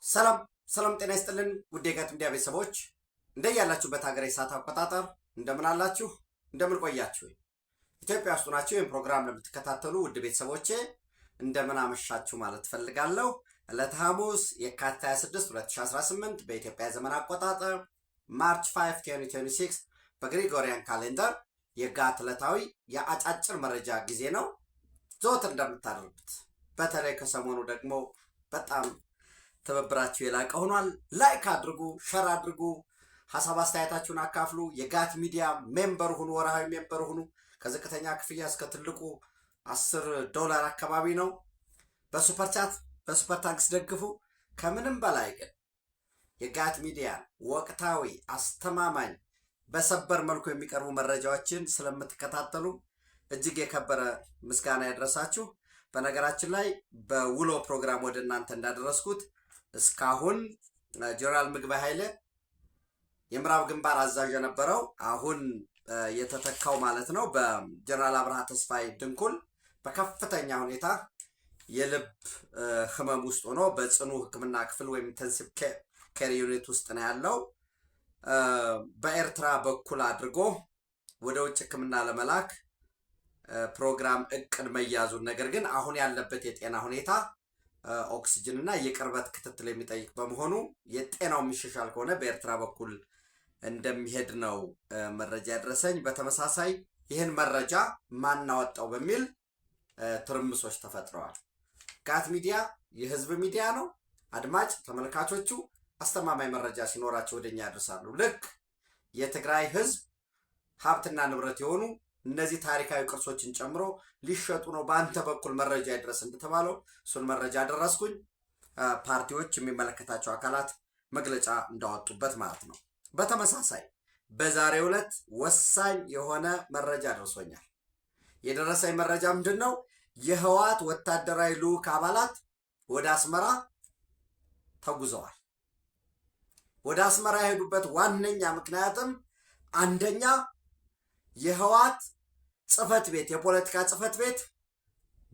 ሰላም ሰላም ጤና ይስጥልን ውድ የጋት ሚዲያ ቤተሰቦች እንደያላችሁበት ሀገር የሰዓት አቆጣጠር እንደምን አላችሁ እንደምን ቆያችሁ? ኢትዮጵያ ውስጥ ናችሁ ይህን ፕሮግራም ለምትከታተሉ ውድ ቤተሰቦቼ እንደምን አመሻችሁ ማለት ፈልጋለሁ። ዕለተ ሐሙስ የካቲት 26 2018 በኢትዮጵያ ዘመን አቆጣጠር ማርች 5 2026 በግሪጎሪያን ካሌንደር የጋት ዕለታዊ የአጫጭር መረጃ ጊዜ ነው። ዘወትር እንደምታደርጉት በተለይ ከሰሞኑ ደግሞ በጣም ትብብራችሁ የላቀ ሆኗል። ላይክ አድርጉ፣ ሸር አድርጉ፣ ሐሳብ አስተያየታችሁን አካፍሉ። የጋት ሚዲያ ሜምበር ሁኑ፣ ወርሃዊ ሜምበር ሁኑ። ከዝቅተኛ ክፍያ እስከ ትልቁ $10 አካባቢ ነው። በሱፐር ቻት በሱፐር ታንክስ ደግፉ። ከምንም በላይ ግን የጋት ሚዲያ ወቅታዊ፣ አስተማማኝ፣ በሰበር መልኩ የሚቀርቡ መረጃዎችን ስለምትከታተሉ እጅግ የከበረ ምስጋና ያድረሳችሁ። በነገራችን ላይ በውሎ ፕሮግራም ወደ እናንተ እንዳደረስኩት እስካሁን ጀነራል ምግበይ ኃይለ የምዕራብ ግንባር አዛዥ የነበረው አሁን የተተካው ማለት ነው በጀነራል አብርሃ ተስፋይ ድንኩል በከፍተኛ ሁኔታ የልብ ህመም ውስጥ ሆኖ በጽኑ ሕክምና ክፍል ወይም ኢንተንሲቭ ኬር ዩኒት ውስጥ ነው ያለው። በኤርትራ በኩል አድርጎ ወደ ውጭ ሕክምና ለመላክ ፕሮግራም እቅድ መያዙን፣ ነገር ግን አሁን ያለበት የጤና ሁኔታ ኦክሲጅን እና የቅርበት ክትትል የሚጠይቅ በመሆኑ የጤናው የሚሻሻል ከሆነ በኤርትራ በኩል እንደሚሄድ ነው መረጃ ያደረሰኝ። በተመሳሳይ ይህን መረጃ ማናወጣው በሚል ትርምሶች ተፈጥረዋል። ጋት ሚዲያ የህዝብ ሚዲያ ነው። አድማጭ ተመልካቾቹ አስተማማኝ መረጃ ሲኖራቸው ወደኛ ያደርሳሉ። ልክ የትግራይ ህዝብ ሀብትና ንብረት የሆኑ እነዚህ ታሪካዊ ቅርሶችን ጨምሮ ሊሸጡ ነው በአንተ በኩል መረጃ ይድረስ እንደተባለው እሱን መረጃ ደረስኩኝ። ፓርቲዎች የሚመለከታቸው አካላት መግለጫ እንዳወጡበት ማለት ነው። በተመሳሳይ በዛሬው ዕለት ወሳኝ የሆነ መረጃ ደርሶኛል። የደረሰኝ መረጃ ምንድን ነው? የህወሓት ወታደራዊ ልዑክ አባላት ወደ አስመራ ተጉዘዋል። ወደ አስመራ የሄዱበት ዋነኛ ምክንያትም አንደኛ የህወሓት ጽህፈት ቤት የፖለቲካ ጽህፈት ቤት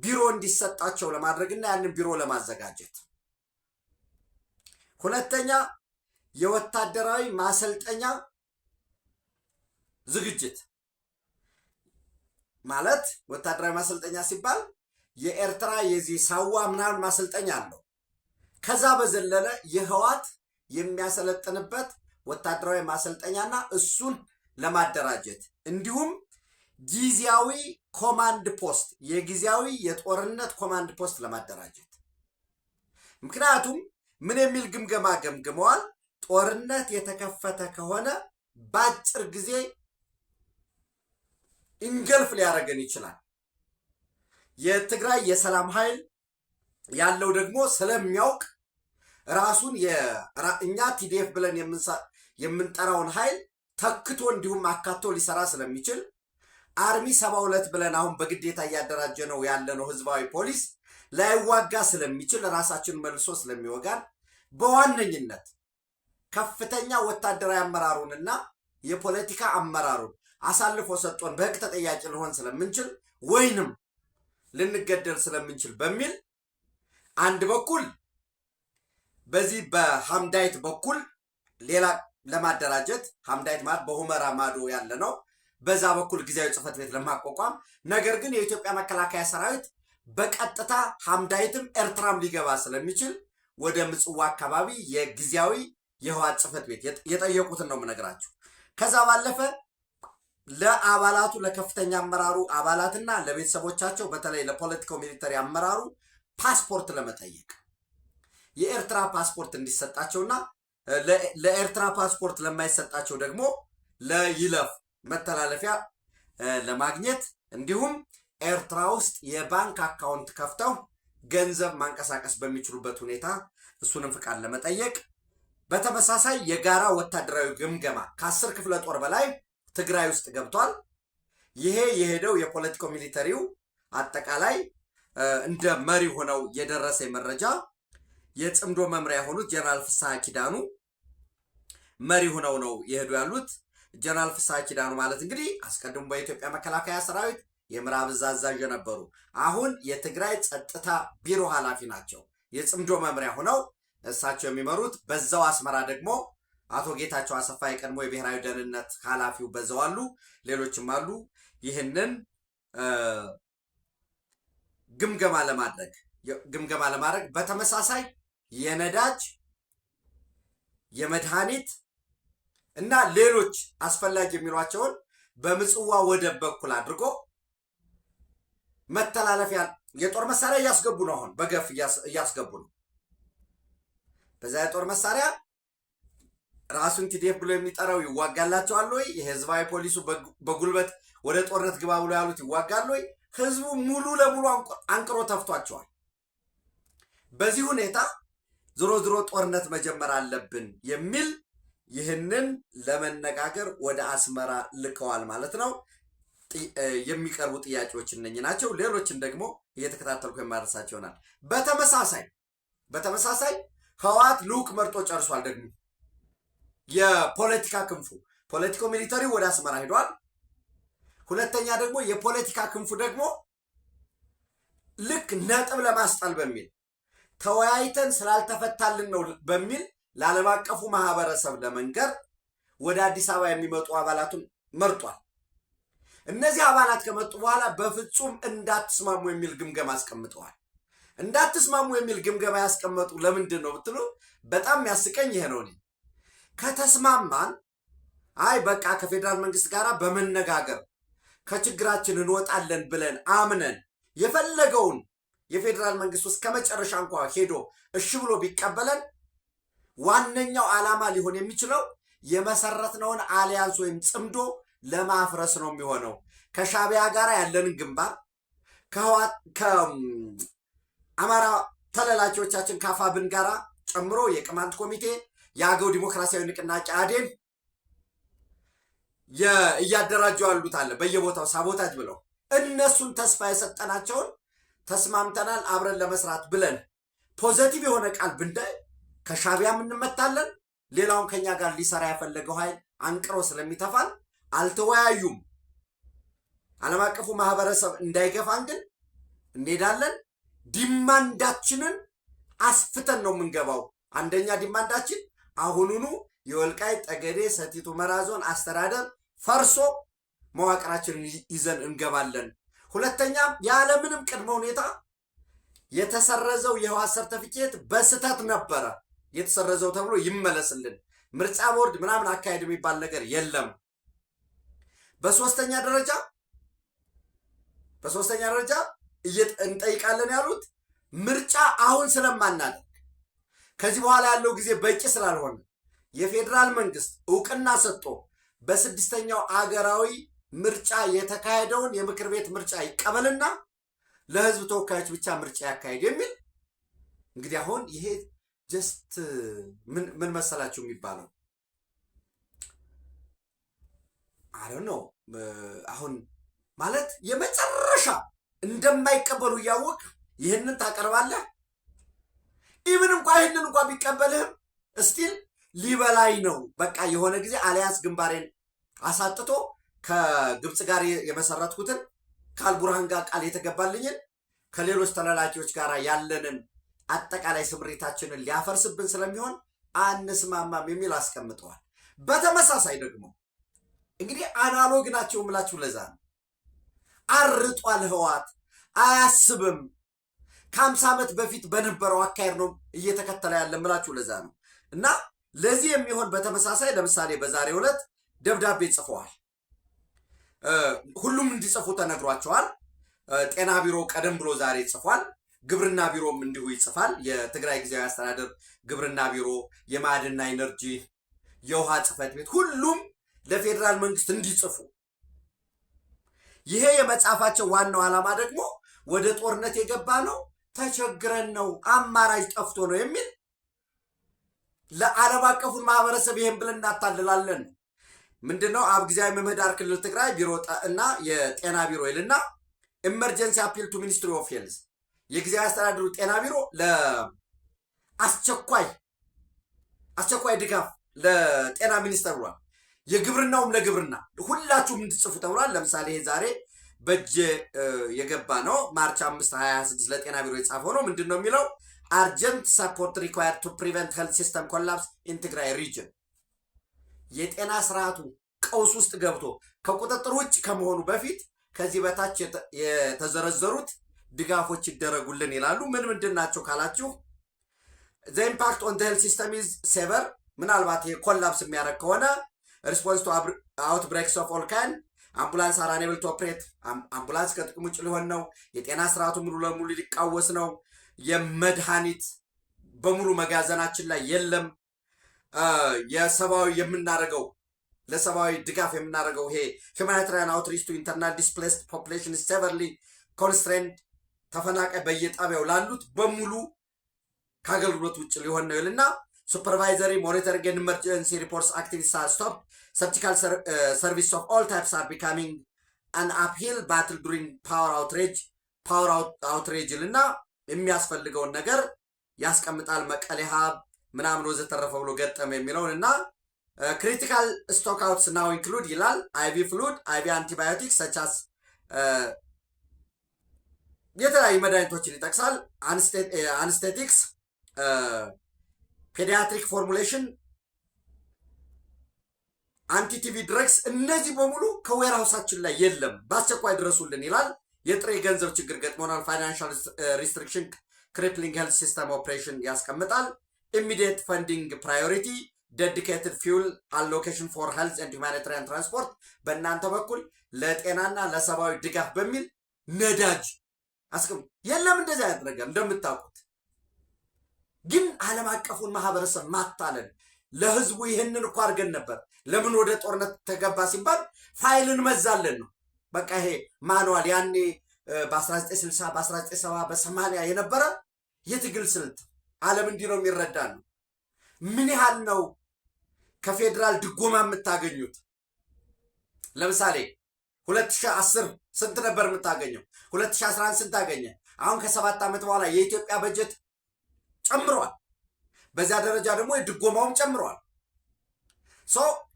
ቢሮ እንዲሰጣቸው ለማድረግና ያንን ቢሮ ለማዘጋጀት፣ ሁለተኛ የወታደራዊ ማሰልጠኛ ዝግጅት ማለት ወታደራዊ ማሰልጠኛ ሲባል የኤርትራ የዚህ ሳዋ ምናምን ማሰልጠኛ አለው። ከዛ በዘለለ የህወሓት የሚያሰለጥንበት ወታደራዊ ማሰልጠኛና እሱን ለማደራጀት እንዲሁም ጊዜያዊ ኮማንድ ፖስት የጊዜያዊ የጦርነት ኮማንድ ፖስት ለማደራጀት። ምክንያቱም ምን የሚል ግምገማ ገምግመዋል? ጦርነት የተከፈተ ከሆነ በአጭር ጊዜ እንገልፍ ሊያደርገን ይችላል። የትግራይ የሰላም ኃይል ያለው ደግሞ ስለሚያውቅ ራሱን እኛ ቲዲኤፍ ብለን የምንጠራውን ኃይል ተክቶ እንዲሁም አካቶ ሊሰራ ስለሚችል አርሚ 72 ብለን አሁን በግዴታ እያደራጀ ነው ያለነው ህዝባዊ ፖሊስ ላይዋጋ ስለሚችል ራሳችን መልሶ ስለሚወጋን በዋነኝነት ከፍተኛ ወታደራዊ አመራሩንና የፖለቲካ አመራሩን አሳልፎ ሰጥቶን በህግ ተጠያቂ ልሆን ስለምንችል ወይንም ልንገደል ስለምንችል በሚል አንድ በኩል በዚህ በሐምዳይት በኩል ሌላ ለማደራጀት ሐምዳይት ማለት በሁመራ ማዶ ያለ ነው። በዛ በኩል ጊዜያዊ ጽህፈት ቤት ለማቋቋም፣ ነገር ግን የኢትዮጵያ መከላከያ ሰራዊት በቀጥታ ሐምዳይትም ኤርትራም ሊገባ ስለሚችል ወደ ምጽዋ አካባቢ የጊዜያዊ የህወሓት ጽህፈት ቤት የጠየቁትን ነው የምነግራችሁ። ከዛ ባለፈ ለአባላቱ ለከፍተኛ አመራሩ አባላትና ለቤተሰቦቻቸው በተለይ ለፖለቲካው ሚሊተሪ አመራሩ ፓስፖርት ለመጠየቅ የኤርትራ ፓስፖርት እንዲሰጣቸውና ለኤርትራ ፓስፖርት ለማይሰጣቸው ደግሞ ለይለፍ መተላለፊያ ለማግኘት እንዲሁም ኤርትራ ውስጥ የባንክ አካውንት ከፍተው ገንዘብ ማንቀሳቀስ በሚችሉበት ሁኔታ እሱንም ፍቃድ ለመጠየቅ፣ በተመሳሳይ የጋራ ወታደራዊ ግምገማ ከ10 ክፍለ ጦር በላይ ትግራይ ውስጥ ገብቷል። ይሄ የሄደው የፖለቲካው ሚሊተሪው አጠቃላይ እንደ መሪ ሆነው የደረሰ መረጃ የጽምዶ መምሪያ የሆኑት ጀነራል ፍስሐ ኪዳኑ መሪ ሆነው ነው የሄዱ ያሉት። ጀነራል ፍስሐ ኪዳኑ ማለት እንግዲህ አስቀድሞ በኢትዮጵያ መከላከያ ሰራዊት የምዕራብ እዝ አዛዥ የነበሩ አሁን የትግራይ ጸጥታ ቢሮ ኃላፊ ናቸው። የጽምዶ መምሪያ ሆነው እሳቸው የሚመሩት በዛው አስመራ ደግሞ አቶ ጌታቸው አሰፋ የቀድሞ የብሔራዊ ደህንነት ኃላፊው በዛው አሉ፣ ሌሎችም አሉ። ይህንን ግምገማ ለማድረግ በተመሳሳይ የነዳጅ የመድኃኒት እና ሌሎች አስፈላጊ የሚሏቸውን በምጽዋ ወደብ በኩል አድርጎ መተላለፊያ የጦር መሳሪያ እያስገቡ ነው። አሁን በገፍ እያስገቡ ነው። በዛ የጦር መሳሪያ ራሱን ቲዲኤፍ ብሎ የሚጠራው ይዋጋላቸዋል ወይ? የህዝባዊ ፖሊሱ በጉልበት ወደ ጦርነት ግባ ብሎ ያሉት ይዋጋል ወይ? ህዝቡ ሙሉ ለሙሉ አንቅሮ ተፍቷቸዋል። በዚህ ሁኔታ ዝሮ ጦርነት መጀመር አለብን የሚል ይህንን ለመነጋገር ወደ አስመራ ልከዋል ማለት ነው። የሚቀርቡ ጥያቄዎች እነኚህ ናቸው። ሌሎችን ደግሞ እየተከታተልኩ የማደርሳቸው ይሆናል። በተመሳሳይ ህወሓት ልዑክ መርጦ ጨርሷል። ደግሞ የፖለቲካ ክንፉ ፖለቲኮ ሚሊተሪ ወደ አስመራ ሄዷል። ሁለተኛ ደግሞ የፖለቲካ ክንፉ ደግሞ ልክ ነጥብ ለማስጣል በሚል ተወያይተን ስላልተፈታልን ነው በሚል ለዓለም አቀፉ ማህበረሰብ ለመንገር ወደ አዲስ አበባ የሚመጡ አባላቱን መርጧል። እነዚህ አባላት ከመጡ በኋላ በፍጹም እንዳትስማሙ የሚል ግምገማ አስቀምጠዋል። እንዳትስማሙ የሚል ግምገማ ያስቀመጡ ለምንድን ነው ብትሉ በጣም ያስቀኝ ይሄ ነው። ከተስማማን አይ በቃ ከፌዴራል መንግስት ጋር በመነጋገር ከችግራችን እንወጣለን ብለን አምነን የፈለገውን የፌዴራል መንግስት ውስጥ ከመጨረሻ እንኳ ሄዶ እሺ ብሎ ቢቀበለን ዋነኛው ዓላማ ሊሆን የሚችለው የመሰረትነውን አሊያንስ ወይም ጽምዶ ለማፍረስ ነው የሚሆነው። ከሻዕቢያ ጋር ያለንን ግንባር ከአማራ ተለላኪዎቻችን ከአፋብን ጋራ ጨምሮ የቅማንት ኮሚቴ፣ የአገው ዲሞክራሲያዊ ንቅናቄ አዴን እያደራጁ ያሉት አለ በየቦታው ሳቦታጅ ብለው እነሱን ተስፋ የሰጠናቸውን ተስማምተናል አብረን ለመስራት ብለን ፖዚቲቭ የሆነ ቃል ብንዳይ ከሻዕቢያም እንመታለን። ሌላውን ከኛ ጋር ሊሰራ ያፈለገው ኃይል አንቅሮ ስለሚተፋል አልተወያዩም። ዓለም አቀፉ ማህበረሰብ እንዳይገፋን ግን እንሄዳለን። ዲማንዳችንን አስፍተን ነው የምንገባው። አንደኛ ዲማንዳችን አሁኑኑ የወልቃይት ጠገዴ ሰቲት ሁመራ ዞን አስተዳደር ፈርሶ መዋቅራችንን ይዘን እንገባለን። ሁለተኛ ያለምንም ቅድመ ሁኔታ የተሰረዘው የህወሓት ሰርተፊኬት በስተት ነበረ የተሰረዘው ተብሎ ይመለስልን። ምርጫ ቦርድ ምናምን አካሄድ የሚባል ነገር የለም። በሶስተኛ ደረጃ እንጠይቃለን ያሉት ምርጫ አሁን ስለማናደርግ ከዚህ በኋላ ያለው ጊዜ በቂ ስላልሆነ የፌዴራል መንግስት እውቅና ሰጥቶ በስድስተኛው አገራዊ ምርጫ የተካሄደውን የምክር ቤት ምርጫ ይቀበልና ለህዝብ ተወካዮች ብቻ ምርጫ ያካሄድ የሚል እንግዲህ አሁን ይሄ ጀስት ምን መሰላችሁ የሚባለው ነው። አሁን ማለት የመጨረሻ እንደማይቀበሉ እያወቅ ይህንን ታቀርባለህ። ኢቭን ይህንን እንኳ ቢቀበልህም እስቲል ሊበላይ ነው። በቃ የሆነ ጊዜ አሊያንስ ግንባሬን አሳጥቶ ከግብፅ ጋር የመሰረትኩትን ከአልቡርሃን ጋር ቃል የተገባልኝን ከሌሎች ተላላኪዎች ጋር ያለንን አጠቃላይ ስምሪታችንን ሊያፈርስብን ስለሚሆን አንስማማም የሚል አስቀምጠዋል። በተመሳሳይ ደግሞ እንግዲህ አናሎግ ናቸው የምላችሁ ለዛ ነው። አርጧል ህወሓት አያስብም። ከ50 ዓመት በፊት በነበረው አካሄድ ነው እየተከተለ ያለ የምላችሁ ለዛ ነው። እና ለዚህ የሚሆን በተመሳሳይ ለምሳሌ በዛሬው ዕለት ደብዳቤ ጽፈዋል። ሁሉም እንዲጽፉ ተነግሯቸዋል። ጤና ቢሮ ቀደም ብሎ ዛሬ ጽፏል። ግብርና ቢሮም እንዲሁ ይጽፋል። የትግራይ ጊዜያዊ አስተዳደር ግብርና ቢሮ፣ የማዕድንና ኢነርጂ፣ የውሃ ጽሕፈት ቤት ሁሉም ለፌዴራል መንግስት እንዲጽፉ። ይሄ የመጻፋቸው ዋናው ዓላማ ደግሞ ወደ ጦርነት የገባ ነው ተቸግረን ነው አማራጭ ጠፍቶ ነው የሚል ለዓለም አቀፉን ማህበረሰብ ይሄን ብለን እናታልላለን። ምንድነው አብ ጊዜያዊ ምህዳር ክልል ትግራይ ቢሮ እና የጤና ቢሮ ይልና ኢመርጀንሲ አፒል ቱ ሚኒስትሪ ኦፍ ሄልዝ የጊዜያዊ አስተዳደሩ ጤና ቢሮ ለአስቸኳይ ድጋፍ ለጤና ሚኒስተር ብሏል። የግብርናውም ለግብርና ሁላችሁም እንድትጽፉ ተብሏል። ለምሳሌ ይሄ ዛሬ በእጅ የገባ ነው ማርች 5 2026 ለጤና ቢሮ የጻፈው ነው። ምንድነው የሚለው urgent support required to prevent health system collapse in Tigray region የጤና ስርዓቱ ቀውስ ውስጥ ገብቶ ከቁጥጥር ውጭ ከመሆኑ በፊት ከዚህ በታች የተዘረዘሩት ድጋፎች ይደረጉልን ይላሉ። ምን ምንድናቸው ካላችሁ the impact on the health system is severe ምናልባት የኮላፕስ የሚያደርግ ከሆነ response to outbreaks of all kind አምቡላንስ are unable to operate አምቡላንስ ከጥቅም ውጭ ሊሆን ነው። የጤና ስርዓቱ ሙሉ ለሙሉ ሊቃወስ ነው። የመድኃኒት በሙሉ መጋዘናችን ላይ የለም። የሰብአዊ የምናደርገው ለሰብአዊ ድጋፍ የምናደርገው ይሄ humanitarian outreach to internal displaced population is severely constrained ተፈናቃይ በየጣቢያው ላሉት በሙሉ ከአገልግሎት ውጭ ሊሆን ነው ይልና supervisory monitoring and emergency reports activities are stopped. Surgical service of all types are becoming an uphill battle during power outrage ልና የሚያስፈልገውን ነገር ያስቀምጣል። መቀሌ ሀብ ምናምን ወዘተረፈ ብሎ ገጠመ የሚለውንና critical stockouts now include ይላል IV fluid, IV antibiotics such as የተለያዩ መድኃኒቶችን ይጠቅሳል። anesthetics, pediatric formulation, አንቲቲቪ ድረግስ እነዚህ በሙሉ ከዌርሃውሳችን ላይ የለም፣ በአስቸኳይ ድረሱልን ይላል። የጥሬ ገንዘብ ችግር ገጥሞናል። ፋይናንሻል ሪስትሪክሽን ክሪፕሊንግ ሄልት ሲስተም ኦፕሬሽን ያስቀምጣል። ኢሚዲየት ፈንዲንግ ፕራዮሪቲ ዴዲኬትድ ፊውል አሎኬሽን ፎር ሄልት ኤንድ ሁማኒታሪያን ትራንስፖርት በእናንተ በኩል ለጤናና ለሰብአዊ ድጋፍ በሚል ነዳጅ አስቀምጡ። የለም እንደዚህ አይነት ነገር እንደምታውቁት። ግን ዓለም አቀፉን ማህበረሰብ ማታለን ለህዝቡ ይህንን እኮ አድርገን ነበር። ለምን ወደ ጦርነት ተገባ ሲባል ፋይልን መዛለን ነው። በቃ ይሄ ማኑዋል ያኔ በ1960 በ1970 በ80 የነበረ የትግል ስልት ዓለም እንዲህ ነው የሚረዳ ነው። ምን ያህል ነው ከፌደራል ድጎማ የምታገኙት? ለምሳሌ 2010 ስንት ነበር የምታገኘው? 2011 ስንት አገኘ? አሁን ከ7 ዓመት በኋላ የኢትዮጵያ በጀት ጨምሯል። በዛ ደረጃ ደግሞ የድጎማውም ጨምሯል።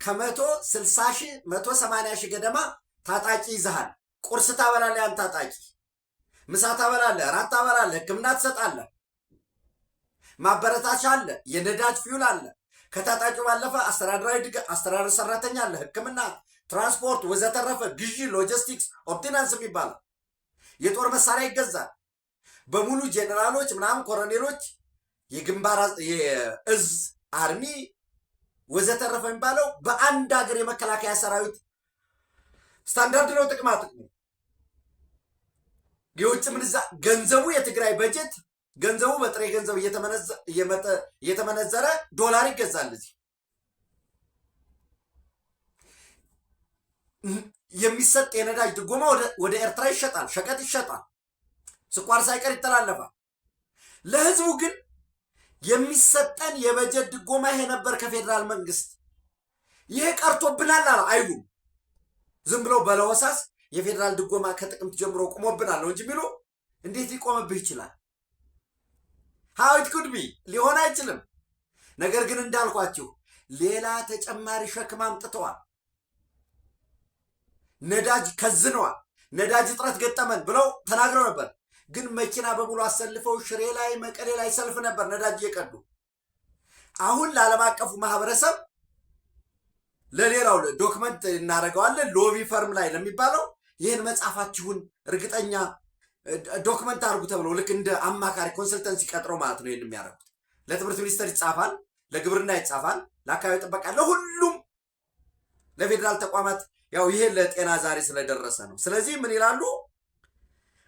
ከ160 ሺህ 180 ሺህ ገደማ ታጣቂ ይዘሃል። ቁርስ ታበላለህ፣ ያን ታጣቂ ምሳ ታበላለህ፣ ራት ታበላለህ፣ ሕክምና ትሰጣለህ፣ ማበረታቻ አለ፣ የነዳጅ ፊውል አለ። ከታጣቂው ባለፈ አስተዳደራዊ ድጋፍ፣ አስተዳደር ሰራተኛ አለ፣ ሕክምና፣ ትራንስፖርት ወዘተረፈ፣ ግዢ፣ ሎጂስቲክስ፣ ኦርዲናንስ የሚባለው የጦር መሳሪያ ይገዛል። በሙሉ ጄኔራሎች ምናምን ኮሎኔሎች የግንባር የእዝ አርሚ ወዘተረፈ የሚባለው በአንድ ሀገር የመከላከያ ሰራዊት ስታንዳርድ ነው። ጥቅማ ጥቅሙ የውጭ ምንዛሪ ገንዘቡ የትግራይ በጀት ገንዘቡ በጥሬ ገንዘብ እየተመነዘረ ዶላር ይገዛል። እዚህ የሚሰጥ የነዳጅ ድጎማ ወደ ኤርትራ ይሸጣል፣ ሸቀጥ ይሸጣል፣ ስኳር ሳይቀር ይተላለፋል። ለህዝቡ ግን የሚሰጠን የበጀት ድጎማ ይሄ ነበር ከፌደራል መንግስት። ይሄ ቀርቶብናል አለ አይሉም። ዝም ብለው በለወሳስ የፌደራል ድጎማ ከጥቅምት ጀምሮ ቆሞብናል ነው እንጂ የሚሉ እንዴት ሊቆምብህ ይችላል? how it could be ሊሆን አይችልም። ነገር ግን እንዳልኳችሁ ሌላ ተጨማሪ ሸክም አምጥተዋል። ነዳጅ ከዝነዋል። ነዳጅ እጥረት ገጠመን ብለው ተናግረው ነበር። ግን መኪና በሙሉ አሰልፈው ሽሬ ላይ መቀሌ ላይ ሰልፍ ነበር ነዳጅ እየቀዱ። አሁን ለዓለም አቀፉ ማህበረሰብ ለሌላው ዶክመንት እናደርገዋለን ሎቢ ፈርም ላይ ለሚባለው ይህን መጻፋችሁን እርግጠኛ ዶክመንት አድርጉ ተብሎ ልክ እንደ አማካሪ ኮንሰልተንሲ ቀጥረው ማለት ነው። ይህን የሚያደርጉት ለትምህርት ሚኒስቴር ይጻፋል፣ ለግብርና ይጻፋል፣ ለአካባቢ ጥበቃ፣ ለሁሉም ለፌዴራል ተቋማት። ያው ይሄ ለጤና ዛሬ ስለደረሰ ነው። ስለዚህ ምን ይላሉ?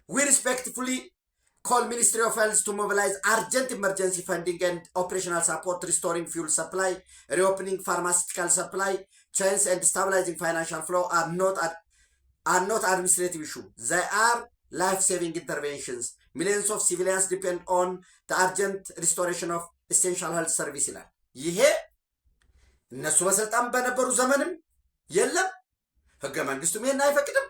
we respectfully call Ministry of Health to mobilize urgent emergency funding and operational support, restoring fuel supply, reopening pharmaceutical supply chains, and stabilizing financial flow are not administrative issue. They are life-saving interventions. Millions of civilians depend on the urgent restoration of essential health service ይላል። ይሄ እነሱ በስልጣን በነበሩ ዘመንም የለም። ህገ መንግስቱም ይሄን አይፈቅድም።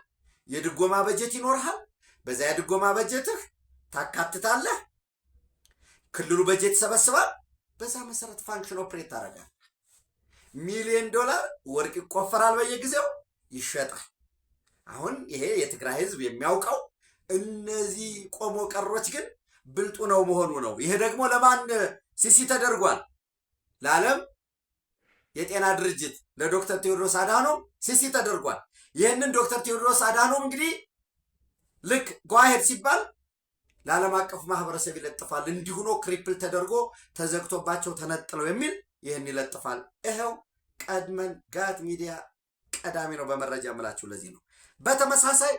የድጎማ በጀት ይኖርሃል። በዛ የድጎማ በጀትህ ታካትታለህ። ክልሉ በጀት ይሰበስባል። በዛ መሰረት ፋንክሽን ኦፕሬት ታደርጋለህ። ሚሊዮን ዶላር ወርቅ ይቆፈራል፣ በየጊዜው ይሸጣል። አሁን ይሄ የትግራይ ህዝብ የሚያውቀው። እነዚህ ቆሞ ቀሮች ግን ብልጡ ነው መሆኑ ነው። ይሄ ደግሞ ለማን ሲሲ ተደርጓል? ለዓለም የጤና ድርጅት ለዶክተር ቴዎድሮስ አድሃኖም ሲሲ ተደርጓል። ይህንን ዶክተር ቴዎድሮስ አድሃኖም እንግዲህ ልክ ጓሄድ ሲባል ለዓለም አቀፉ ማህበረሰብ ይለጥፋል። እንዲሁ ነው ክሪፕል ተደርጎ ተዘግቶባቸው ተነጥለው የሚል ይህን ይለጥፋል። ይኸው ቀድመን ጋት ሚዲያ ቀዳሚ ነው በመረጃ ምላችሁ ለዚህ ነው። በተመሳሳይ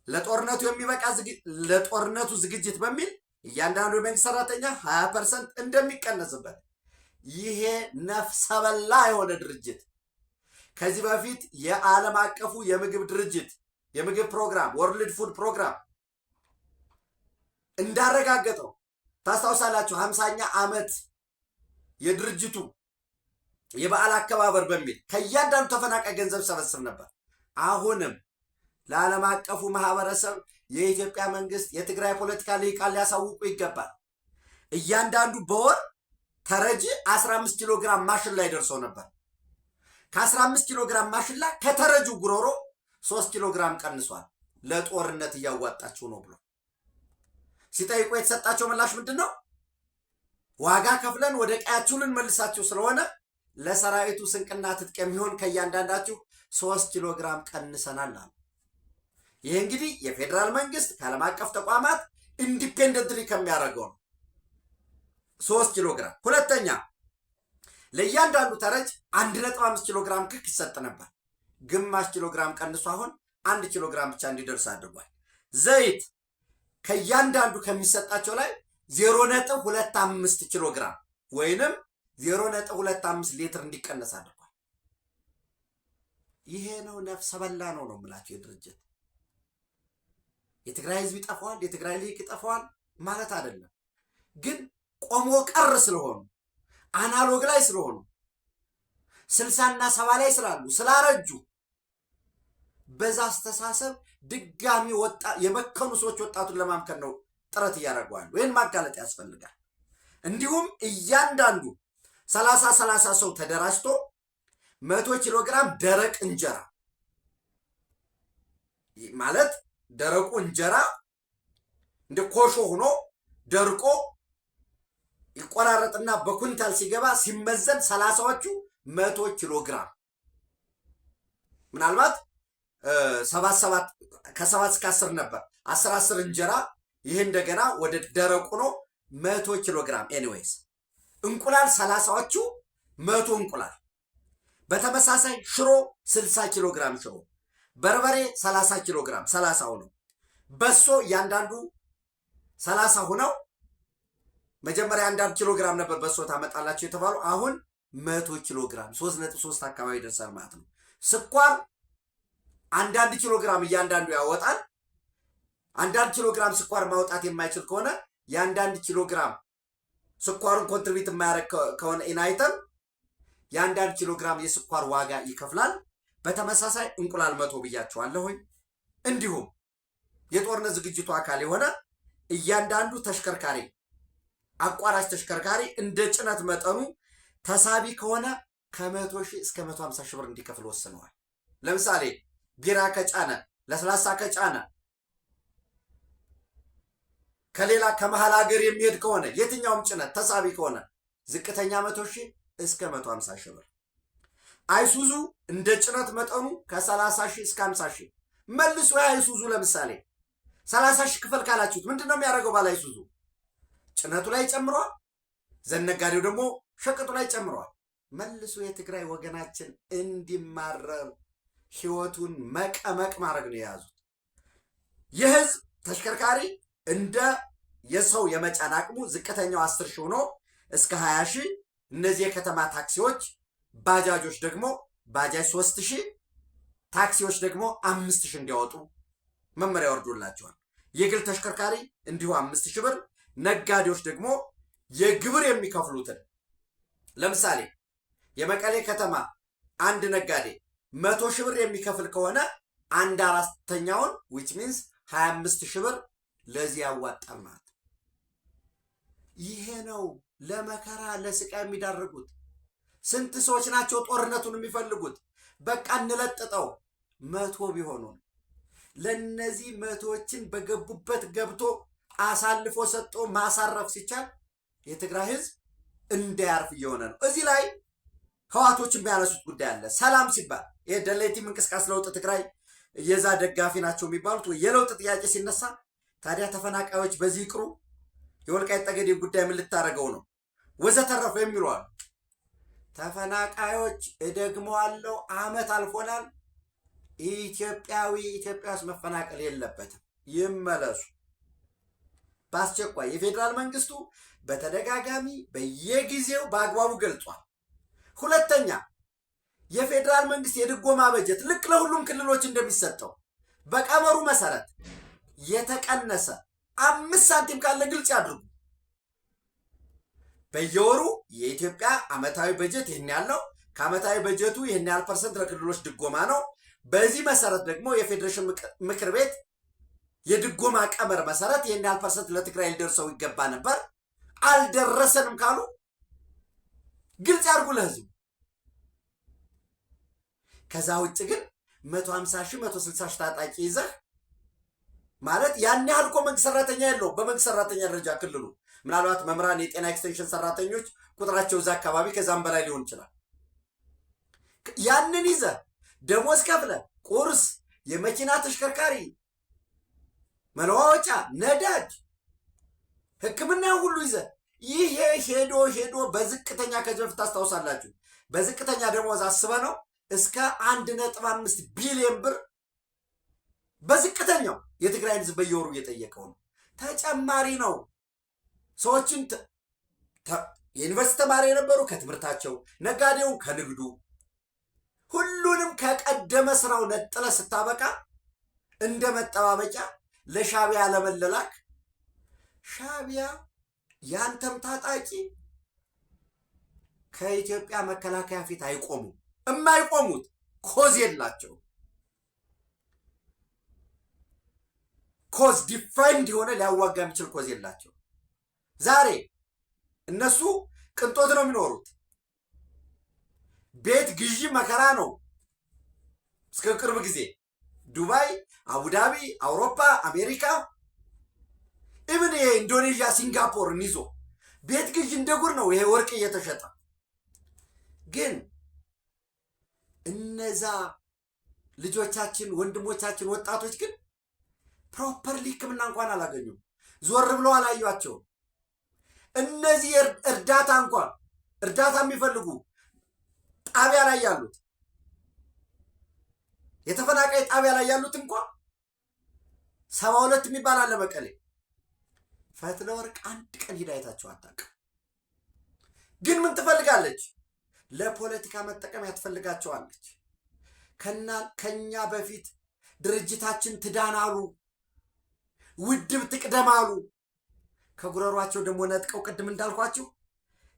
ለጦርነቱ የሚበቃ ለጦርነቱ ዝግጅት በሚል እያንዳንዱ የመንግስት ሰራተኛ 20% እንደሚቀነስበት ይሄ ነፍሰ በላ የሆነ ድርጅት ከዚህ በፊት የዓለም አቀፉ የምግብ ድርጅት የምግብ ፕሮግራም ወርልድ ፉድ ፕሮግራም እንዳረጋገጠው ታስታውሳላችሁ። 50ኛ ዓመት የድርጅቱ የበዓል አከባበር በሚል ከእያንዳንዱ ተፈናቃይ ገንዘብ ሰበስብ ነበር። አሁንም ለዓለም አቀፉ ማህበረሰብ የኢትዮጵያ መንግስት የትግራይ ፖለቲካ ልሂቃን ሊያሳውቁ ይገባል። እያንዳንዱ በወር ተረጂ 15 ኪሎ ግራም ማሽላ ይደርሰው ነበር። ከ15 ኪሎ ግራም ማሽላ ከተረጁ ጉሮሮ 3 ኪሎ ግራም ቀንሷል። ለጦርነት እያዋጣችሁ ነው ብሎ ሲጠይቁ የተሰጣቸው ምላሽ ምንድን ነው? ዋጋ ከፍለን ወደ ቀያችሁ ልንመልሳችሁ ስለሆነ ለሰራዊቱ ስንቅና ትጥቅ የሚሆን ከእያንዳንዳችሁ 3 ኪሎ ግራም ቀንሰናል አሉ። ይህ እንግዲህ የፌዴራል መንግስት ከዓለም አቀፍ ተቋማት ኢንዲፔንደንትሊ ከሚያደርገው ነው 3 ኪሎ ግራም። ሁለተኛ ለእያንዳንዱ ተረጅ 1.5 ኪሎ ግራም ክክ ይሰጥ ነበር። ግማሽ ኪሎ ግራም ቀንሶ አሁን 1 ኪሎ ግራም ብቻ እንዲደርስ አድርጓል። ዘይት ከእያንዳንዱ ከሚሰጣቸው ላይ 0.25 ኪሎ ግራም ወይንም 0.25 ሊትር እንዲቀነስ አድርጓል። ይሄ ነው ነፍሰ በላ ነው የምላቸው የድርጅት የትግራይ ህዝብ ይጠፋዋል፣ የትግራይ ልሂቅ ይጠፋዋል ማለት አይደለም። ግን ቆሞ ቀር ስለሆኑ አናሎግ ላይ ስለሆኑ 60 እና 70 ላይ ስላሉ ስላረጁ በዛ አስተሳሰብ ድጋሚ የመከኑ ሰዎች ወጣቱን ለማምከን ነው ጥረት እያደረጉዋል። ወይን ማጋለጥ ያስፈልጋል። እንዲሁም እያንዳንዱ 30 ሰው ተደራጅቶ 100 ኪሎ ግራም ደረቅ እንጀራ ማለት ደረቁ እንጀራ እንደ ኮሾ ሆኖ ደርቆ ይቆራረጥና በኩንታል ሲገባ ሲመዘን 30ዎቹ 100 ኪሎ ግራም ምናልባት 7 ከ7 እስከ 10 ነበር 10 እንጀራ ይሄ እንደገና ወደ ደረቁ ነው 100 ኪሎ ግራም። ኤኒዌይስ እንቁላል 30ዎቹ 100 እንቁላል። በተመሳሳይ ሽሮ 60 ኪሎ ግራም ሽሮ፣ በርበሬ 30 ኪሎ ግራም 30 ነው። በሶ እያንዳንዱ 30 ሆነው መጀመሪያ 1 ኪሎ ግራም ነበር በሶ ታመጣላችሁ የተባሉ አሁን 100 ኪሎ ግራም 3.3 አካባቢ ደርሷል ማለት ነው። ስኳር 1 ኪሎ ግራም እያንዳንዱ ያወጣል። 1 ኪሎ ግራም ስኳር ማውጣት የማይችል ከሆነ የ1 ኪሎ ግራም ስኳሩን ኮንትሪቢዩት የማያደርግ ከሆነ ኢናይተም የ1 ኪሎ ግራም የስኳር ዋጋ ይከፍላል። በተመሳሳይ እንቁላል 100 ብያቸዋለሁኝ። እንዲሁም የጦርነት ዝግጅቱ አካል የሆነ እያንዳንዱ ተሽከርካሪ አቋራጭ ተሽከርካሪ እንደ ጭነት መጠኑ ተሳቢ ከሆነ ከ100 ሺህ እስከ 150 ሺህ ብር እንዲከፍል ወስነዋል። ለምሳሌ ቢራ ከጫነ፣ ለስላሳ ከጫነ፣ ከሌላ ከመሃል ሀገር የሚሄድ ከሆነ የትኛውም ጭነት ተሳቢ ከሆነ ዝቅተኛ 100 ሺህ እስከ 150 ሺህ ብር። አይሱዙ እንደ ጭነት መጠኑ ከ30 ሺህ እስከ 50 ሺህ መልሶ አይሱዙ ለምሳሌ 30 ሺህ ክፈል ካላችሁት ምንድነው የሚያደርገው? ባለ አይሱዙ ጭነቱ ላይ ጨምሯል፣ ዘነጋዴው ደግሞ ሸቀጡ ላይ ጨምሯል። መልሶ የትግራይ ወገናችን እንዲማረር ህይወቱን መቀመቅ ማድረግ ነው የያዙት። የህዝብ ተሽከርካሪ እንደ የሰው የመጫን አቅሙ ዝቅተኛው 10 ሺህ ሆኖ እስከ 20 ሺህ፣ እነዚህ የከተማ ታክሲዎች ባጃጆች ደግሞ ባጃጅ 3000 ታክሲዎች ደግሞ 5000 እንዲያወጡ መመሪያ ወርዶላቸዋል። የግል ተሽከርካሪ እንዲሁ 5000 ብር፣ ነጋዴዎች ደግሞ የግብር የሚከፍሉትን ለምሳሌ የመቀሌ ከተማ አንድ ነጋዴ 100 ሺህ ብር የሚከፍል ከሆነ 1/4ኛውን which means 25000 ብር ለዚህ ያዋጣል ማለት። ይሄ ነው ለመከራ ለስቃይ የሚዳርጉት። ስንት ሰዎች ናቸው ጦርነቱን የሚፈልጉት? በቃ እንለጥጠው 100 ቢሆኑ ለነዚህ 100ዎችን በገቡበት ገብቶ አሳልፎ ሰጥቶ ማሳረፍ ሲቻል የትግራይ ህዝብ እንዳያርፍ እየሆነ ነው። እዚህ ላይ ህዋቶች የሚያነሱት ጉዳይ አለ። ሰላም ሲባል የደሌቲም እንቅስቃሴ ለውጥ ትግራይ የዛ ደጋፊ ናቸው የሚባሉት ወይ የለውጥ ጥያቄ ሲነሳ ታዲያ ተፈናቃዮች በዚህ ይቅሩ፣ የወልቃይት ጠገዴ ጉዳይ ምን ልታደርገው ነው ወዘተረፈ የሚሉ አሉ። ተፈናቃዮች እደግመዋለሁ፣ አመት አልፎናል። ኢትዮጵያ ውስጥ መፈናቀል የለበትም፣ ይመለሱ በአስቸኳይ። የፌዴራል መንግስቱ በተደጋጋሚ በየጊዜው በአግባቡ ገልጿል። ሁለተኛ የፌዴራል መንግስት የድጎማ በጀት ልክ ለሁሉም ክልሎች እንደሚሰጠው በቀመሩ መሰረት የተቀነሰ 5 ሳንቲም ካለ ግልጽ ያድርጉ። በየወሩ የኢትዮጵያ አመታዊ በጀት ይህን ያለው ከአመታዊ በጀቱ ይህን ያህል ፐርሰንት ለክልሎች ድጎማ ነው። በዚህ መሰረት ደግሞ የፌዴሬሽን ምክር ቤት የድጎማ ቀመር መሰረት ይህን ያህል ፐርሰንት ለትግራይ ሊደርሰው ይገባ ነበር፣ አልደረሰንም ካሉ ግልጽ ያድርጉ ለህዝቡ። ከዛ ውጭ ግን 150 ሺህ 160 ሺህ ታጣቂ ይዘህ ማለት ያን ያህል እኮ መንግስት ሰራተኛ የለውም። በመንግስት ሰራተኛ ደረጃ ክልሉ ምናልባት መምህራን፣ የጤና ኤክስቴንሽን ሰራተኞች ቁጥራቸው እዛ አካባቢ ከዛም በላይ ሊሆን ይችላል። ያንን ይዘህ ደሞዝ ከፍለ ቁርስ፣ የመኪና ተሽከርካሪ መለዋወጫ፣ ነዳጅ፣ ሕክምና ሁሉ ይዘህ ይሄ ሄዶ በዝቅተኛ ከዚህ በፊት ታስታውሳላችሁ፣ በዝቅተኛ ደሞዝ አስበ ነው እስከ 1.5 ቢሊዮን ብር በዝቅተኛው የትግራይ ህዝብ በየወሩ እየጠየቀው ነው። ተጨማሪ ነው። ሰዎችን የዩኒቨርሲቲ ተማሪ የነበሩ ከትምህርታቸው፣ ነጋዴውን ከንግዱ፣ ሁሉንም ከቀደመ ስራው ነጥለ ስታበቃ እንደ መጠባበቂያ ለሻቢያ ለመለላክ ሻቢያ ያንተም ታጣቂ ከኢትዮጵያ መከላከያ ፊት አይቆሙም። የማይቆሙት ኮዝ የላቸው። ኮዝ ዲፋይንድ የሆነ ሊያዋጋ የሚችል ኮዝ የላቸው። ዛሬ እነሱ ቅንጦት ነው የሚኖሩት። ቤት ግዢ መከራ ነው። እስከ ቅርብ ጊዜ ዱባይ፣ አቡዳቢ፣ አውሮፓ፣ አሜሪካ፣ ኢብን ኢንዶኔዥያ፣ ሲንጋፖርን ይዞ ቤት ግዢ እንደ ጉር ነው ይሄ ወርቅ እየተሸጠ። ግን እነዛ ልጆቻችን፣ ወንድሞቻችን፣ ወጣቶች ግን ፕሮፐርሊ ሕክምና እንኳን አላገኙም። ዞር ብለው አላዩአቸውም። እነዚህ እርዳታ እንኳን እርዳታ የሚፈልጉ ጣቢያ ላይ ያሉት የተፈናቃይ ጣቢያ ላይ ያሉት እንኳን 72 የሚባል አለ መቀሌ። ፈትለ ወርቅ አንድ ቀን ሂዳ አይታቸው አታውቅም። ግን ምን ትፈልጋለች? ለፖለቲካ መጠቀሚያ ትፈልጋቸዋለች። ከኛ በፊት ድርጅታችን ትዳናሉ፣ ውድብ ትቅደማሉ። ከጉረሯቸው ደግሞ ነጥቀው ቅድም እንዳልኳችሁ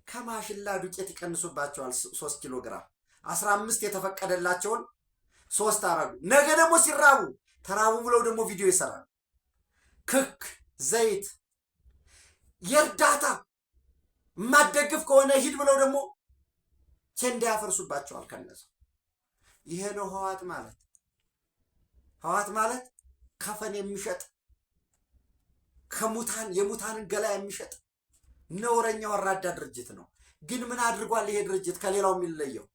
ከማሽላ ዱቄት ይቀንሱባቸዋል 3 ኪሎ ግራም 15 የተፈቀደላቸውን 3 አረጉ። ነገ ደግሞ ሲራቡ ተራቡ ብለው ደግሞ ቪዲዮ ይሰራሉ። ክክ ዘይት የእርዳታ የማትደግፍ ከሆነ ሂድ ብለው ደግሞ ቸንዳ ያፈርሱባቸዋል። ከነሱ ይሄ ነው ህዋት ማለት። ህዋት ማለት ከፈን የሚሸጥ የሙታንን ገላ የሚሸጥ ነውረኛ ወራዳ ድርጅት ነው። ግን ምን አድርጓል? ይሄ ድርጅት ከሌላው የሚለየው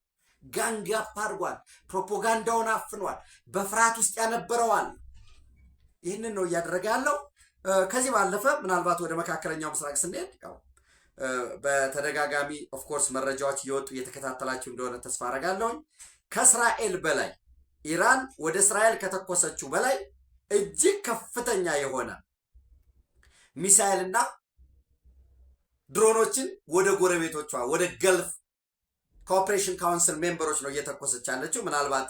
ጋንጋፕ አድርጓል። ፕሮፓጋንዳውን አፍኗል። በፍርሃት ውስጥ ያነበረዋል። ይህንን ነው እያደረገ ያለው። ከዚህ ባለፈ ምናልባት ወደ መካከለኛው ምስራቅ ስንሄድ በተደጋጋሚ ኦፍኮርስ መረጃዎች እየወጡ እየተከታተላችሁ እንደሆነ ተስፋ አረጋለሁኝ። ከእስራኤል በላይ ኢራን ወደ እስራኤል ከተኮሰችው በላይ እጅግ ከፍተኛ የሆነ ሚሳኤልና ድሮኖችን ወደ ጎረቤቶቿ ወደ ገልፍ ኮኦፕሬሽን ካውንስል ሜምበሮች ነው እየተኮሰች ያለችው። ምናልባት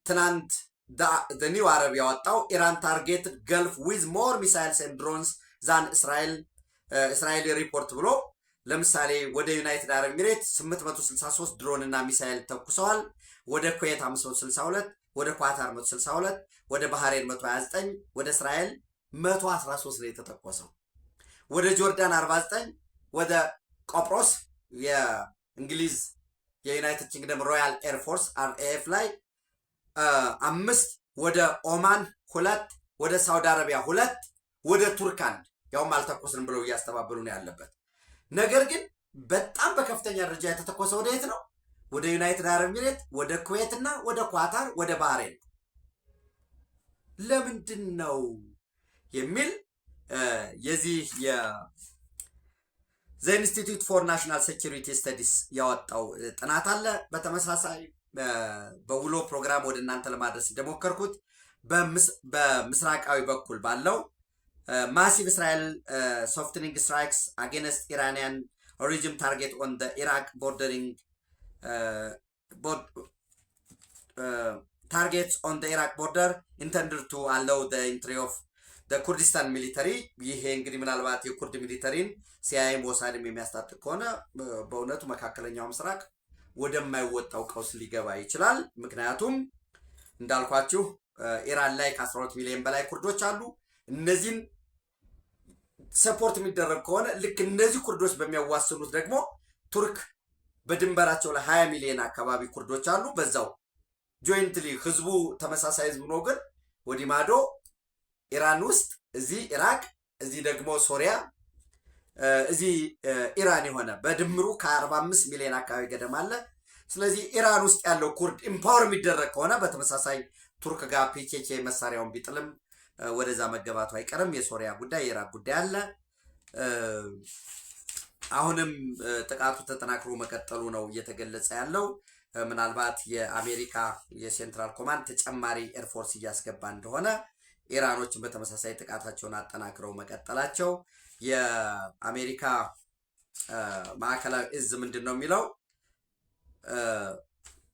ትናንት ኒው አረብ ያወጣው ኢራን ታርጌትድ ገልፍ ዊዝ ሞር ሚሳይልስ ኤንድ ድሮንስ ዛን እስራኤል ሪፖርት ብሎ ለምሳሌ ወደ ዩናይትድ አረብ ኤሚሬት 863 ድሮን እና ሚሳይል ተኩሰዋል። ወደ ኩዌት 562፣ ወደ ኳታር 162፣ ወደ ባህሬን 129፣ ወደ እስራኤል 113 ነው የተተኮሰው። ወደ ጆርዳን 49፣ ወደ ቆጵሮስ የእንግሊዝ የዩናይትድ ኪንግደም ሮያል ኤርፎርስ አርኤኤፍ ላይ 5፣ ወደ ኦማን 2፣ ወደ ሳውዲ አረቢያ 2፣ ወደ ቱርክ አንድ ያውም አልተኮስንም ብለው እያስተባበሉ ነው ያለበት። ነገር ግን በጣም በከፍተኛ ደረጃ የተተኮሰው ወደ የት ነው? ወደ ዩናይትድ አረብ ኤሚሬት፣ ወደ ኩዌት እና ወደ ኳታር፣ ወደ ባህሬን። ለምንድን ነው የሚል የዚህ ዘ ኢንስቲትዩት ፎር ናሽናል ሴኩሪቲ ስተዲስ ያወጣው ጥናት አለ። በተመሳሳይ በውሎ ፕሮግራም ወደ እናንተ ለማድረስ እንደሞከርኩት በምስራቃዊ በኩል ባለው ማሲቭ እስራኤል ሶፍትኒንግ ስትራይክስ አጌንስት ኢራንያን ሪጅም ታርጌት ኦን ደ ኢራቅ ቦርደሪንግ ታርጌትስ ኦን ደ ኢራቅ ቦርደር ኢንተንድድ ቱ አለው ደ ኢንትሪ ኦፍ ኩርዲስታን ሚሊተሪ። ይሄ እንግዲህ ምናልባት የኩርድ ሚሊተሪን ሲአይኤም ሞሳድም የሚያስታጥቅ ከሆነ በእውነቱ መካከለኛው ምስራቅ ወደማይወጣው ቀውስ ሊገባ ይችላል። ምክንያቱም እንዳልኳችሁ ኢራን ላይ ከ12 ሚሊዮን በላይ ኩርዶች አሉ። እነዚህን ሰፖርት የሚደረግ ከሆነ ልክ እነዚህ ኩርዶች በሚያዋስኑት ደግሞ ቱርክ በድንበራቸው ላይ 20 ሚሊዮን አካባቢ ኩርዶች አሉ። በዛው ጆይንትሊ ህዝቡ ተመሳሳይ ህዝብ ነው። ግን ወዲህ ማዶ ኢራን ውስጥ እዚህ ኢራቅ፣ እዚህ ደግሞ ሶሪያ፣ እዚህ ኢራን የሆነ በድምሩ ከ45 ሚሊዮን አካባቢ ገደማ አለ። ስለዚህ ኢራን ውስጥ ያለው ኩርድ ኢምፓወር የሚደረግ ከሆነ በተመሳሳይ ቱርክ ጋር ፒኬኬ መሳሪያውን ቢጥልም ወደዛ መገባቱ አይቀርም። የሶሪያ ጉዳይ የኢራቅ ጉዳይ አለ። አሁንም ጥቃቱ ተጠናክሮ መቀጠሉ ነው እየተገለጸ ያለው። ምናልባት የአሜሪካ የሴንትራል ኮማንድ ተጨማሪ ኤርፎርስ እያስገባ እንደሆነ፣ ኢራኖችን በተመሳሳይ ጥቃታቸውን አጠናክረው መቀጠላቸው። የአሜሪካ ማዕከላዊ እዝ ምንድን ነው የሚለው?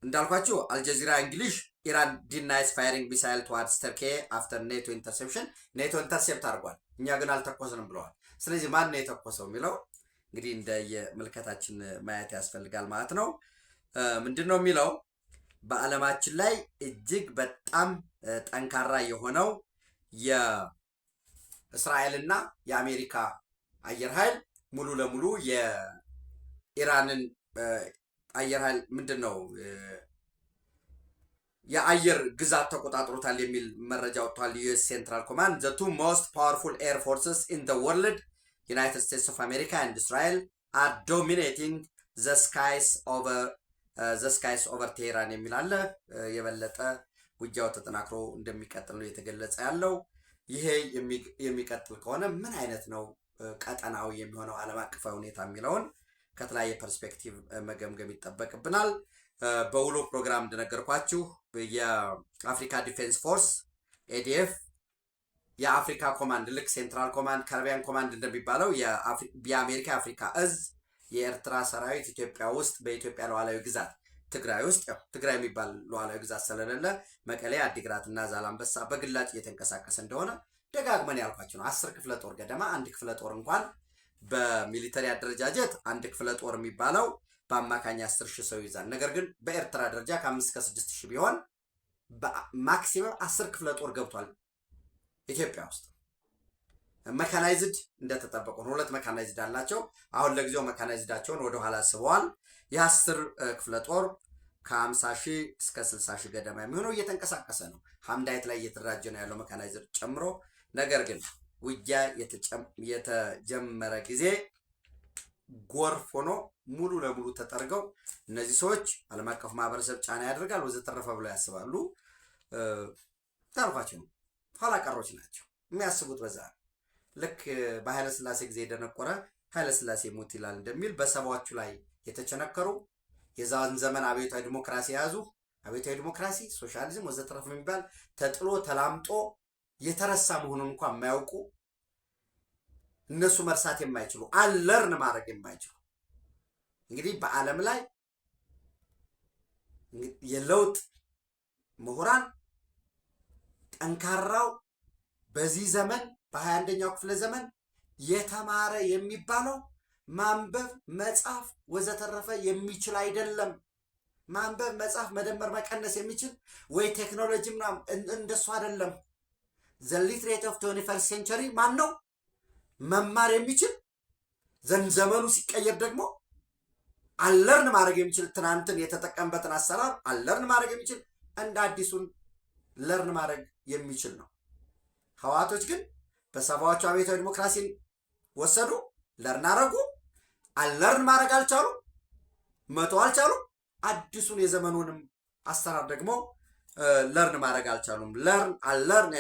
እንዳልኳቸው አልጀዚራ እንግሊሽ ኢራን ዲናይስ ፋይሪንግ ሚሳይል ቱዋርድስ ተርኪ አፍተር ኔቶ ኢንተርሴፕሽን። ኔቶ ኢንተርሴፕት አድርጓል፣ እኛ ግን አልተኮስንም ብለዋል። ስለዚህ ማን ነው የተኮሰው የሚለው እንግዲህ እንደ የምልከታችን ማየት ያስፈልጋል ማለት ነው። ምንድን ነው የሚለው? በዓለማችን ላይ እጅግ በጣም ጠንካራ የሆነው የእስራኤልና የአሜሪካ አየር ኃይል ሙሉ ለሙሉ የኢራንን አየር ኃይል ምንድን ነው የአየር ግዛት ተቆጣጥሮታል የሚል መረጃ ወጥቷል። ዩኤስ ሴንትራል ኮማንድ ዘ ቱ ሞስት ፓወርፉል ኤር ፎርስስ ኢን ዘ ወርልድ ዩናይትድ ስቴትስ ኦፍ አሜሪካ ኤንድ እስራኤል አር ዶሚኔቲንግ ዘ ስካይስ ኦቨር ቴሄራን የሚል አለ። የበለጠ ውጊያው ተጠናክሮ እንደሚቀጥል ነው የተገለጸ ያለው። ይሄ የሚቀጥል ከሆነ ምን አይነት ነው ቀጠናዊ የሚሆነው ዓለም አቀፋዊ ሁኔታ የሚለውን ከተለያየ ፐርስፔክቲቭ መገምገም ይጠበቅብናል። በውሎ ፕሮግራም እንደነገርኳችሁ የአፍሪካ ዲፌንስ ፎርስ ኤዲኤፍ የአፍሪካ ኮማንድ ልክ ሴንትራል ኮማንድ ካሪቢያን ኮማንድ እንደሚባለው የአሜሪካ የአፍሪካ እዝ የኤርትራ ሰራዊት ኢትዮጵያ ውስጥ በኢትዮጵያ ሉዓላዊ ግዛት ትግራይ ውስጥ ትግራይ የሚባል ሉዓላዊ ግዛት ስለሌለ መቀሌ፣ አዲግራት እና ዛላንበሳ በግላጭ እየተንቀሳቀሰ እንደሆነ ደጋግመን ያልኳቸው ነው። 10 ክፍለ ጦር ገደማ፣ አንድ ክፍለ ጦር እንኳን በሚሊተሪ አደረጃጀት አንድ ክፍለ ጦር የሚባለው በአማካኝ 10,000 ሰው ይዛል። ነገር ግን በኤርትራ ደረጃ ከ5 እስከ 6,000 ቢሆን በማክሲመም 10 ክፍለ ጦር ገብቷል ኢትዮጵያ ውስጥ። መካናይዝድ እንደተጠበቁ ነው። 2 መካናይዝድ አላቸው። አሁን ለጊዜው መካናይዝዳቸውን ወደኋላ ስበዋል። የ10 ክፍለ ጦር ከ50,000 እስከ 60,000 ገደማ የሚሆነው እየተንቀሳቀሰ ነው። ሀምዳይት ላይ እየተደራጀ ነው ያለው መካናይዝድ ጨምሮ። ነገር ግን ውጊያ የተጀመረ ጊዜ ጎርፍ ሆኖ ሙሉ ለሙሉ ተጠርገው እነዚህ ሰዎች ዓለም አቀፍ ማህበረሰብ ጫና ያደርጋል ወዘተረፈ ብለው ያስባሉ። ታልኳቸው ኋላ ቀሮች ናቸው። የሚያስቡት በዛ ልክ በኃይለ ሥላሴ ጊዜ የደነቆረ ኃይለ ሥላሴ ሞት ይላል እንደሚል በሰባዎቹ ላይ የተቸነከሩ የዛን ዘመን አብዮታዊ ዲሞክራሲ የያዙ አብዮታዊ ዲሞክራሲ፣ ሶሻሊዝም ወዘተረፈ የሚባል ተጥሎ ተላምጦ የተረሳ መሆኑን እንኳን የማያውቁ እነሱ መርሳት የማይችሉ አለርን ማድረግ የማይችሉ እንግዲህ በዓለም ላይ የለውጥ ምሁራን ጠንካራው በዚህ ዘመን በ21ኛው ክፍለ ዘመን የተማረ የሚባለው ማንበብ መጻፍ ወዘተረፈ የሚችል አይደለም። ማንበብ መጻፍ መደመር መቀነስ የሚችል ወይ ቴክኖሎጂ ምናምን እንደሱ አይደለም። ዘ ሊትሬት ኦፍ 21st ሴንቸሪ ማን ነው? መማር የሚችል ዘመኑ ሲቀየር ደግሞ አለርን ማድረግ የሚችል ትናንትን የተጠቀምበትን አሰራር አለርን ማድረግ የሚችል እንደ አዲሱን ለርን ማድረግ የሚችል ነው። ህዋቶች ግን በሰባዎቹ አብዮታዊ ዲሞክራሲን ወሰዱ፣ ለርን አረጉ። አለርን ማድረግ አልቻሉ፣ መቶ አልቻሉ። አዲሱን የዘመኑንም አሰራር ደግሞ ለርን ማድረግ አልቻሉም። ለርን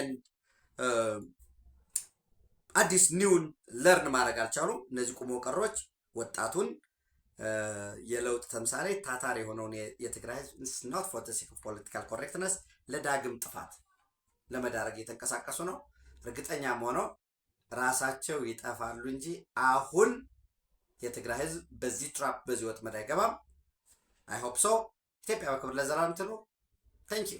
አዲስ ኒውን ለርን ማድረግ አልቻሉም። እነዚህ ቁሞ ቀሮች ወጣቱን የለውጥ ተምሳሌ ታታሪ የሆነውን የትግራይ ህዝብ ኖት ፎር ዘ ሴክ ኦፍ ፖለቲካል ኮሬክትነስ ለዳግም ጥፋት ለመዳረግ እየተንቀሳቀሱ ነው። እርግጠኛም ሆነው ራሳቸው ይጠፋሉ እንጂ አሁን የትግራይ ህዝብ በዚህ ትራፕ በዚህ ወጥመድ አይገባም። አይ ሆፕ ሶ። ኢትዮጵያ በክብር ለዘላለም ትኑር። ታንክ ዩ